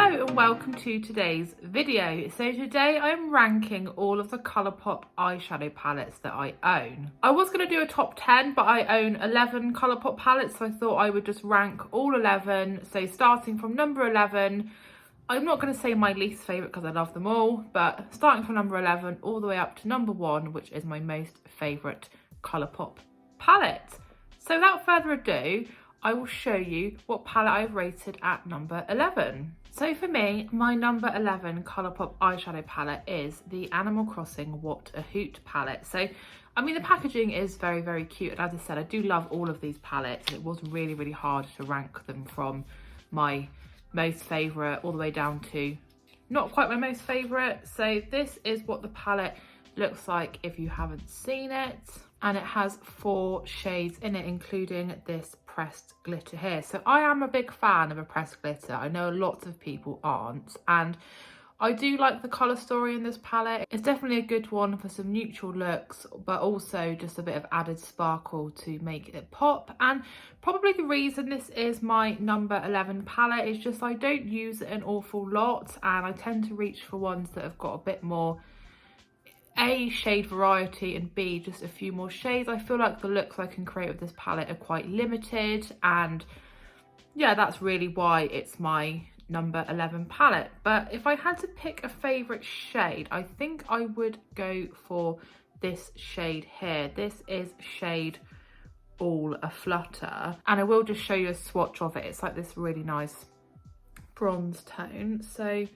Hello and welcome to today's video. So today I'm ranking all of the Colourpop eyeshadow palettes that I own. I was going to do a top 10, but I own 11 Colourpop palettes, so I thought I would just rank all 11. So starting from number 11, I'm not going to say my least favourite because I love them all, but starting from number 11 all the way up to number 1, which is my most favourite Colourpop palette. So without further ado, I will show you what palette I've rated at number 11. So for me, my number 11 Colourpop eyeshadow palette is the Animal Crossing What a Hoot palette. So, I mean, the packaging is very, very cute. And as I said, I do love all of these palettes. It was really, really hard to rank them from my most favourite all the way down to not quite my most favourite. So this is what the palette looks like if you haven't seen it. And it has 4 shades in it, including this pressed glitter here. So I am a big fan of a pressed glitter. I know lots of people aren't, and I do like the colour story in this palette. It's definitely a good one for some neutral looks, but also just a bit of added sparkle to make it pop. And probably the reason this is my number 11 palette is just I don't use it an awful lot, and I tend to reach for ones that have got a bit more A, shade variety, and B, just a few more shades. I feel like the looks I can create with this palette are quite limited, and yeah, that's really why it's my number 11 palette. But if I had to pick a favourite shade, I think I would go for this shade here. This is shade All A Flutter, and I will just show you a swatch of it. It's like this really nice bronze tone. So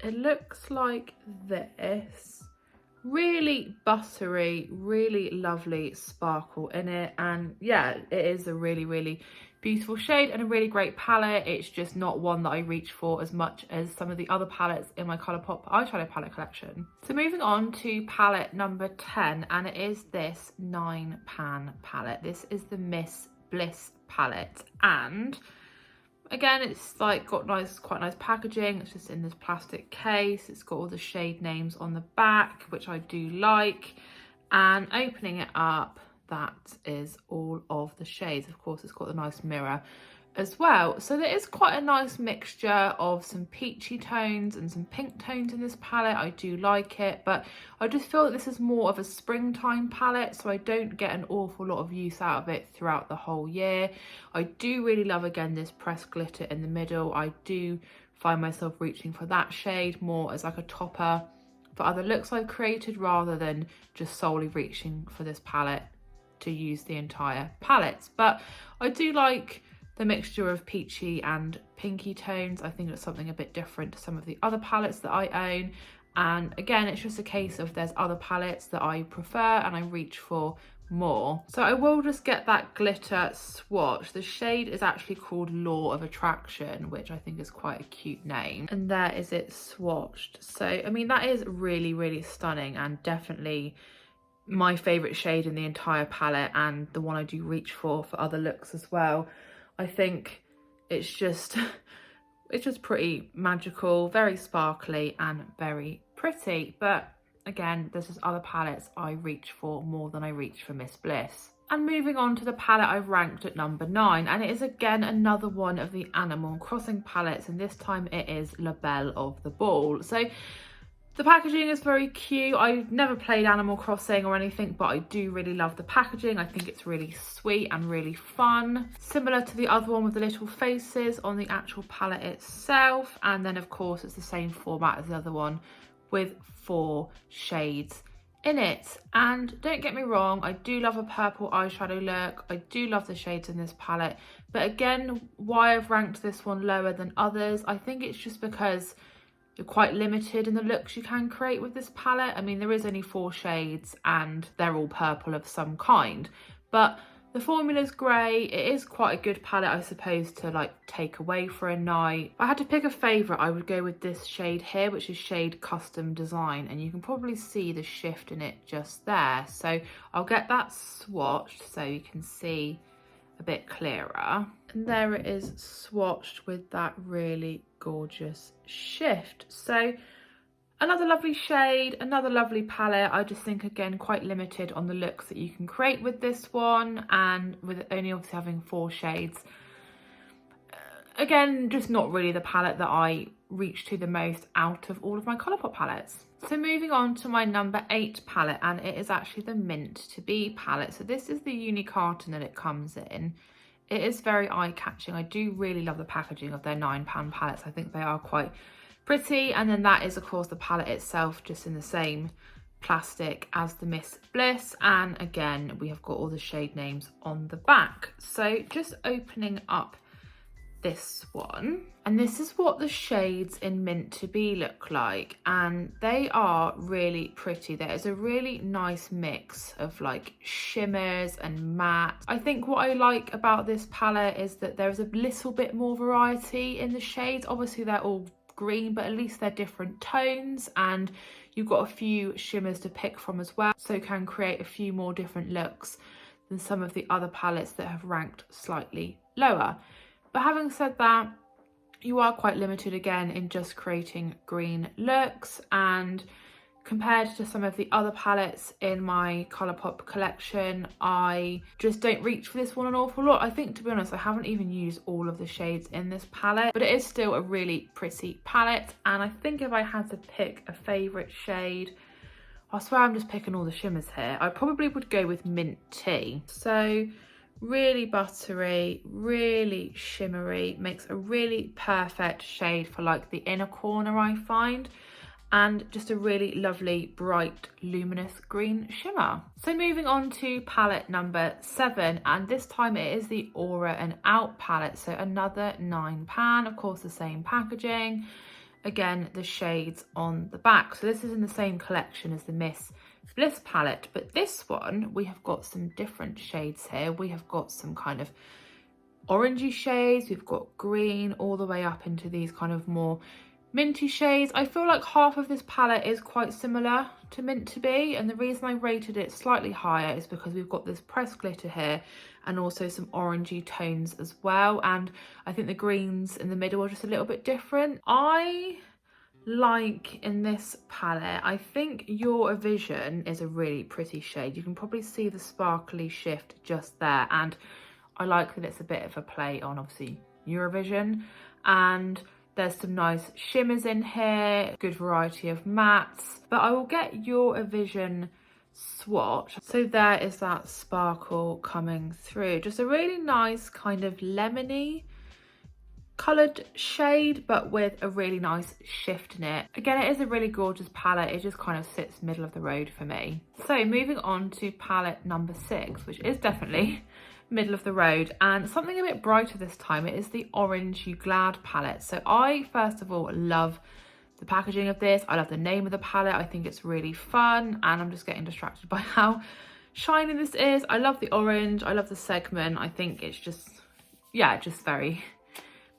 it looks like this. Really buttery, really lovely sparkle in it, and yeah, it is a really, really beautiful shade and a really great palette. It's just not one that I reach for as much as some of the other palettes in my Colourpop eyeshadow palette collection. So moving on to palette number 10, and it is this 9-pan palette. This is the Miss Bliss palette, and again, it's like got quite nice packaging. It's just in this plastic case. It's got all the shade names on the back, which I do like. And opening it up, that is all of the shades. Of course, it's got the nice mirror as well. So there is quite a nice mixture of some peachy tones and some pink tones in this palette. I do like it, but I just feel that this is more of a springtime palette, so I don't get an awful lot of use out of it throughout the whole year. I do really love, again, this pressed glitter in the middle. I do find myself reaching for that shade more as like a topper for other looks I've created, rather than just solely reaching for this palette to use the entire palette. But I do like the mixture of peachy and pinky tones. I think it's something a bit different to some of the other palettes that I own. And again, it's just a case of there's other palettes that I prefer and I reach for more. So I will just get that glitter swatch. The shade is actually called Law of Attraction, which I think is quite a cute name. And there is it swatched. So, I mean, that is really, really stunning and definitely my favourite shade in the entire palette, and the one I do reach for other looks as well. I think it's just pretty magical, very sparkly and very pretty. But again, there's just other palettes I reach for more than I reach for Miss Bliss. And moving on to the palette I've ranked at number 9, and it is again another one of the Animal Crossing palettes, and this time it is La Belle of the Ball. So the packaging is very cute. I've never played Animal Crossing or anything, but I do really love the packaging. I think it's really sweet and really fun. Similar to the other one with the little faces on the actual palette itself. And then of course it's the same format as the other one with 4 shades in it. And don't get me wrong, I do love a purple eyeshadow look. I do love the shades in this palette. But again, why I've ranked this one lower than others, I think it's just because you're quite limited in the looks you can create with this palette. I mean, there is only 4 shades and they're all purple of some kind, but the formula's great. It is quite a good palette, I suppose, to like take away for a night. If I had to pick a favourite, I would go with this shade here, which is shade Custom Design, and you can probably see the shift in it just there. So I'll get that swatched so you can see a bit clearer. And there it is swatched with that really gorgeous shift. So another lovely shade, another lovely palette. I just think, again, quite limited on the looks that you can create with this one, and with only obviously having 4 shades, again, just not really the palette that I reach to the most out of all of my Colourpop palettes. So moving on to my number 8 palette, and it is actually the Mint to Be palette. So this is the uni carton that it comes in. It is very eye-catching. I do really love the packaging of their £9 palettes. I think they are quite pretty. And then that is, of course, the palette itself, just in the same plastic as the Miss Bliss. And again, we have got all the shade names on the back. So just opening up this one, and this is what the shades in Mint to Be look like, and they are really pretty. There is a really nice mix of like shimmers and matte. I think what I like about this palette is that there is a little bit more variety in the shades. Obviously they're all green, but at least they're different tones, and you've got a few shimmers to pick from as well, so can create a few more different looks than some of the other palettes that have ranked slightly lower. But having said that, you are quite limited again in just creating green looks, and compared to some of the other palettes in my Colourpop collection, I just don't reach for this one an awful lot. I think, to be honest, I haven't even used all of the shades in this palette, but it is still a really pretty palette. And I think if I had to pick a favourite shade, I swear I'm just picking all the shimmers here, I probably would go with Mint Tea. So really buttery, really shimmery, makes a really perfect shade for like the inner corner, I find, and just a really lovely bright luminous green shimmer. So moving on to palette number 7, and this time it is the Aura and Out palette. So another £9, of course the same packaging, again the shades on the back. So this is in the same collection as the Miss Bliss palette, but this one we have got some different shades here. We have got some kind of orangey shades, we've got green, all the way up into these kind of more minty shades. I feel like half of this palette is quite similar to Mint to Be, and the reason I rated it slightly higher is because we've got this pressed glitter here and also some orangey tones as well, and I think the greens in the middle are just a little bit different. I like in this palette, I think Your Vision is a really pretty shade. You can probably see the sparkly shift just there, and I like that it's a bit of a play on obviously Eurovision, and there's some nice shimmers in here, good variety of mattes. But I will get Your Vision swatch. So there is that sparkle coming through, just a really nice kind of lemony coloured shade, but with a really nice shift in it. Again, it is a really gorgeous palette. It just kind of sits middle of the road for me. So moving on to palette number 6, which is definitely middle of the road, and something a bit brighter this time. It is the Orange You Glad palette. So I first of all love the packaging of this. I love the name of the palette. I think it's really fun, and I'm just getting distracted by how shiny this is. I love the orange, I love the segment. I think it's just, yeah, just very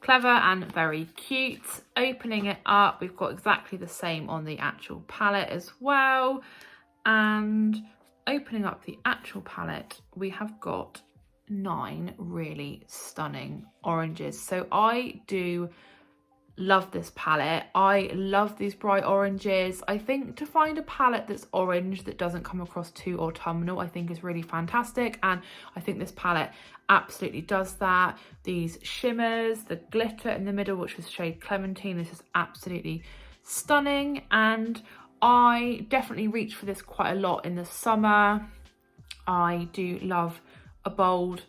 clever and very cute. Opening it up, we've got exactly the same on the actual palette as well, and opening up the actual palette, we have got 9 really stunning oranges. So I do love this palette. I love these bright oranges. I think to find a palette that's orange that doesn't come across too autumnal, I think is really fantastic, and I think this palette absolutely does that. These shimmers, the glitter in the middle, which was shade Clementine, this is absolutely stunning, and I definitely reach for this quite a lot in the summer. I do love a bold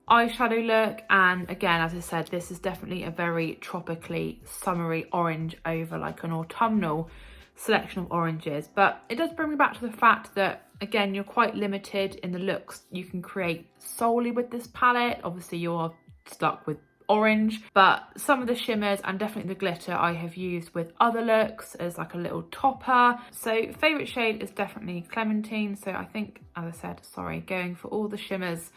eyeshadow look, and again, as I said, this is definitely a very tropically summery orange over like an autumnal selection of oranges. But it does bring me back to the fact that, again, you're quite limited in the looks you can create solely with this palette. Obviously you're stuck with orange, but some of the shimmers and definitely the glitter I have used with other looks as like a little topper. So favourite shade is definitely Clementine. So I think, as I said, sorry, going for all the shimmers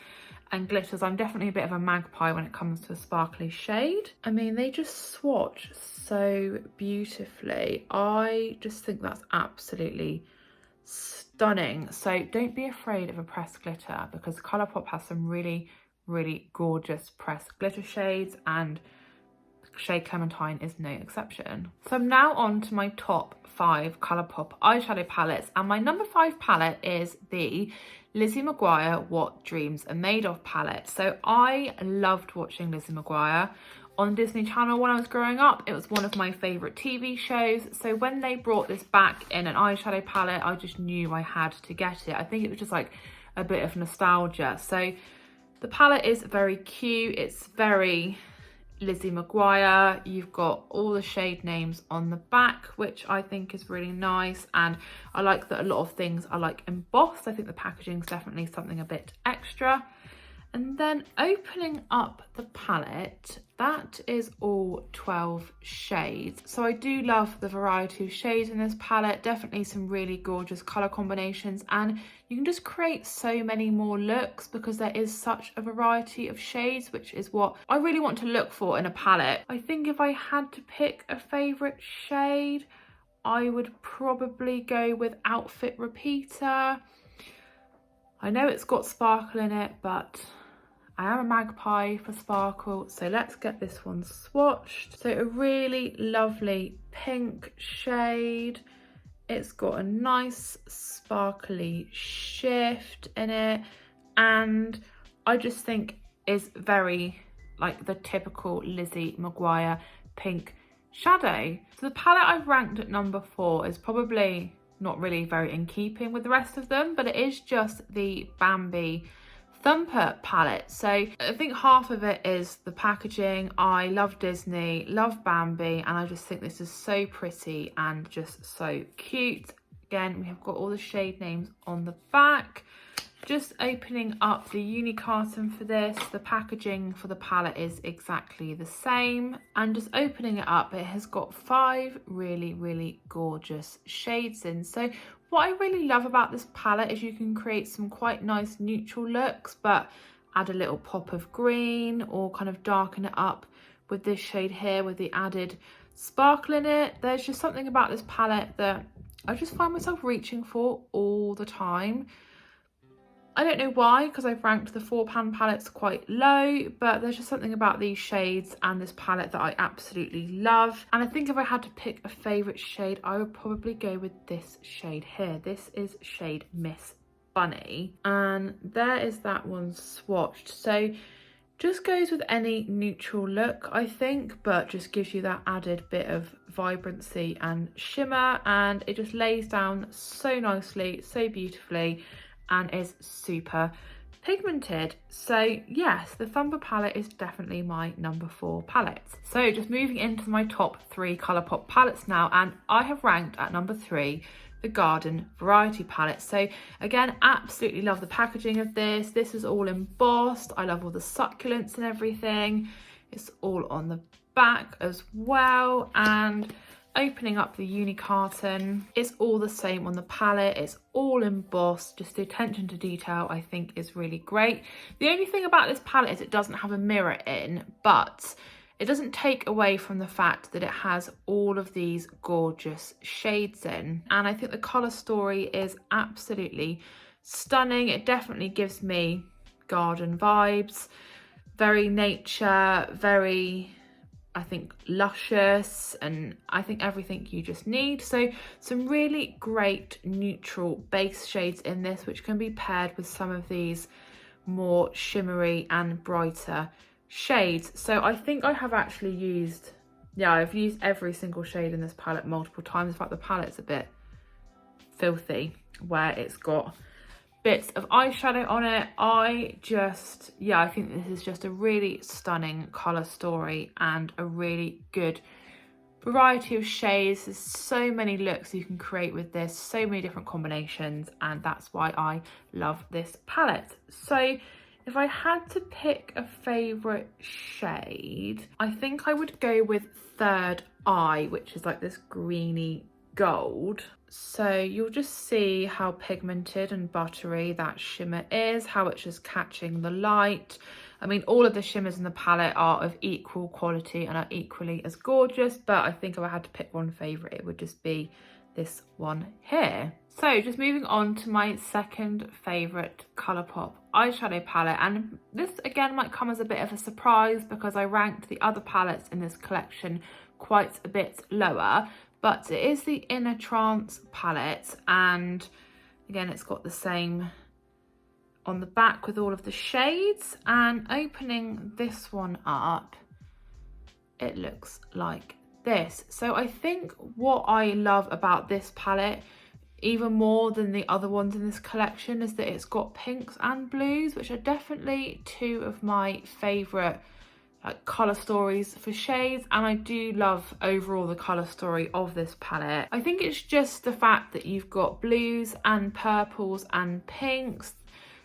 and glitters. I'm definitely a bit of a magpie when it comes to a sparkly shade. I mean, they just swatch so beautifully. I just think that's absolutely stunning. So don't be afraid of a pressed glitter, because Colourpop has some really gorgeous pressed glitter shades, and shade Clementine is no exception. So I'm now on to my top 5 Colourpop eyeshadow palettes, and my number 5 palette is the Lizzie Mcguire What Dreams Are Made Of palette. So I loved watching Lizzie Mcguire on Disney Channel when I was growing up. It was one of my favourite TV shows. So when they brought this back in an eyeshadow palette, I just knew I had to get it. I think it was just like a bit of nostalgia. So the palette is very cute. It's very Lizzie Mcguire. You've got all the shade names on the back, which I think is really nice. And I like that a lot of things are like embossed. I think the packaging is definitely something a bit extra. And then opening up the palette, that is all 12 shades. So I do love the variety of shades in this palette. Definitely some really gorgeous colour combinations, and you can just create so many more looks because there is such a variety of shades, which is what I really want to look for in a palette. I think if I had to pick a favourite shade, I would probably go with Outfit Repeater. I know it's got sparkle in it, but I am a magpie for sparkle, so let's get this one swatched. So a really lovely pink shade. It's got a nice sparkly shift in it, and I just think is very like the typical Lizzie Mcguire pink shadow. So the palette I've ranked at number 4 is probably not really very in keeping with the rest of them, but it is just the Bambi Thumper palette. So I think half of it is the packaging. I love Disney, love Bambi, and I just think this is so pretty and just so cute. Again, we have got all the shade names on the back. Just opening up the uni carton for this, the packaging for the palette is exactly the same. And just opening it up, it has got 5 really gorgeous shades in. So what I really love about this palette is you can create some quite nice neutral looks, but add a little pop of green or kind of darken it up with this shade here with the added sparkle in it. There's just something about this palette that I just find myself reaching for all the time. I don't know why, because I've ranked the 4-pan palettes quite low, but there's just something about these shades and this palette that I absolutely love. And I think if I had to pick a favourite shade, I would probably go with this shade here. This is shade Miss Bunny, and there is that one swatched. So just goes with any neutral look, I think, but just gives you that added bit of vibrancy and shimmer, and it just lays down so nicely, so beautifully, and is super pigmented. So yes, the Thumper palette is definitely my number 4 palette. So just moving into my top 3 Colourpop palettes now, and I have ranked at number 3 the Garden Variety palette. So again, absolutely love the packaging of this. This is all embossed. I love all the succulents and everything. It's all on the back as well, and opening up the uni carton, it's all the same on the palette. It's all embossed. Just the attention to detail I think is really great. The only thing about this palette is it doesn't have a mirror in, but it doesn't take away from the fact that it has all of these gorgeous shades in. And I think the colour story is absolutely stunning. It definitely gives me garden vibes, very nature, very, I think, luscious, and I think everything you just need. So some really great neutral base shades in this, which can be paired with some of these more shimmery and brighter shades. So I think I have actually used, yeah, I've used every single shade in this palette multiple times. In fact, the palette's a bit filthy where it's got bits of eyeshadow on it. I think this is just a really stunning colour story and a really good variety of shades. There's so many looks you can create with this, so many different combinations, and that's why I love this palette. So if I had to pick a favourite shade, I think I would go with Third Eye, which is like this greeny gold. So you'll just see how pigmented and buttery that shimmer is, how it's just catching the light. I mean, all of the shimmers in the palette are of equal quality and are equally as gorgeous, but I think if I had to pick one favourite, it would just be this one here. So just moving on to my second favourite Colourpop eyeshadow palette, and this again might come as a bit of a surprise because I ranked the other palettes in this collection quite a bit lower, but it is the Inner Trance palette, and again it's got the same on the back with all of the shades. And opening this one up, it looks like this. So I think what I love about this palette, even more than the other ones in this collection, is that it's got pinks and blues, which are definitely two of my favourite colour stories for shades, and I do love overall the colour story of this palette. I think it's just the fact that you've got blues and purples and pinks.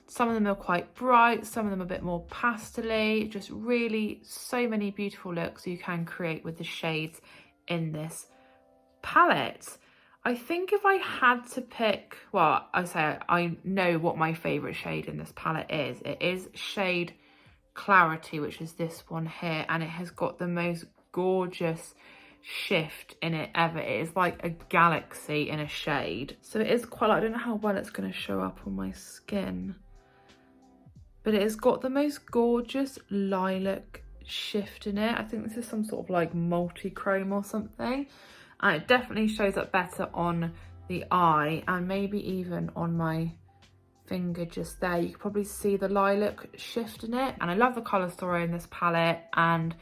Some of them are quite bright, some of them a bit more pastel-y, just really so many beautiful looks you can create with the shades in this palette. I think if I had to pick, well, I know what my favourite shade in this palette is. It is shade Clarity, which is this one here, and it has got the most gorgeous shift in it ever. It is like a galaxy in a shade. So it is quite, I don't know how well it's going to show up on my skin, but it has got the most gorgeous lilac shift in it. I think this is some sort of like multi-chrome or something, and it definitely shows up better on the eye and maybe even on my finger just there. You can probably see the lilac shift in it, and I love the colour story in this palette, and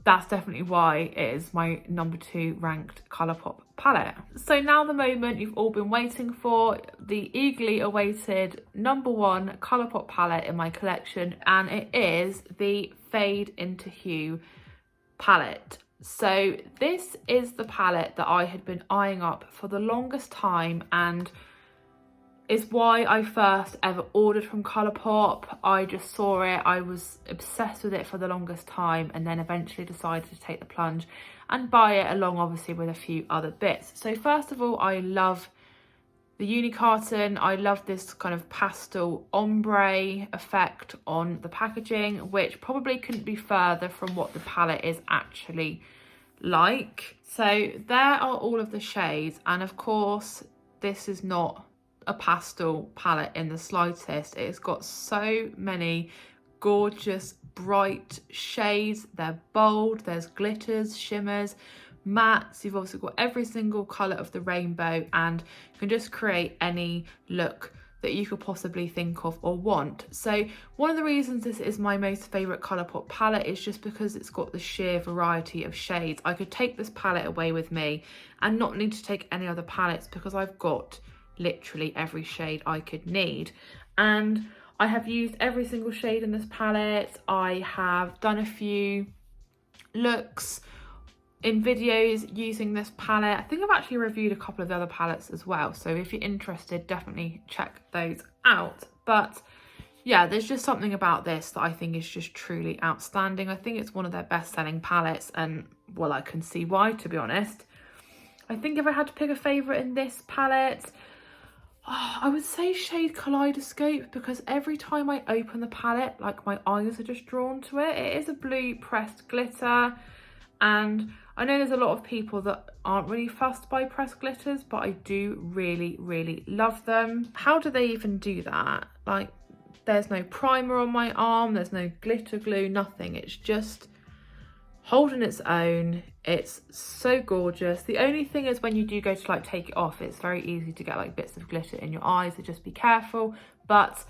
that's definitely why it is my #2 ranked Colourpop palette. So now the moment you've all been waiting for, the eagerly awaited #1 Colourpop palette in my collection, and it is the Fade into Hue palette. So this is the palette that I had been eyeing up for the longest time, and is why I first ever ordered from Colourpop. I just saw it, I was obsessed with it for the longest time, and then eventually decided to take the plunge and buy it, along obviously with a few other bits. So first of all, I love the uni carton. I love this kind of pastel ombre effect on the packaging, which probably couldn't be further from what the palette is actually like. So there are all of the shades, and of course this is not a pastel palette in the slightest. It's got so many gorgeous bright shades. They're bold, there's glitters, shimmers, mattes. You've also got every single colour of the rainbow, and you can just create any look that you could possibly think of or want. So one of the reasons this is my most favourite Colourpop palette is just because it's got the sheer variety of shades. I could take this palette away with me and not need to take any other palettes, because I've got literally every shade I could need, and I have used every single shade in this palette. I have done a few looks in videos using this palette. I think I've actually reviewed a couple of the other palettes as well, so if you're interested, definitely check those out. But yeah, there's just something about this that I think is just truly outstanding. I think it's one of their best-selling palettes, and well, I can see why, to be honest. I think if I had to pick a favourite in this palette, I would say shade Kaleidoscope, because every time I open the palette, like, my eyes are just drawn to it. It is a blue pressed glitter, and I know there's a lot of people that aren't really fussed by pressed glitters, but I do really, really love them. How do they even do that? Like, there's no primer on my arm, there's no glitter glue, nothing. It's just holding its own. It's so gorgeous. The only thing is, when you do go to like take it off, it's very easy to get like bits of glitter in your eyes, so just be careful. But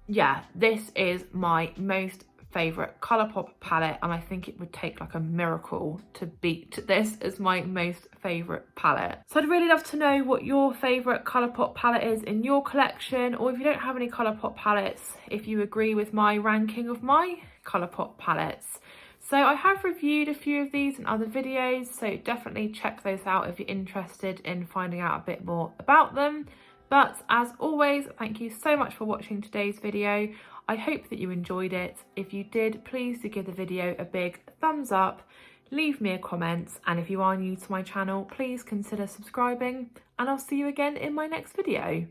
yeah, this is my most favourite Colourpop palette, and I think it would take like a miracle to beat this as my most favourite palette. So I'd really love to know what your favourite Colourpop palette is in your collection, or if you don't have any Colourpop palettes, if you agree with my ranking of my Colourpop palettes. So I have reviewed a few of these in other videos, so definitely check those out if you're interested in finding out a bit more about them. But as always, thank you so much for watching today's video. I hope that you enjoyed it. If you did, please do give the video a big thumbs up, leave me a comment, and if you are new to my channel, please consider subscribing, and I'll see you again in my next video.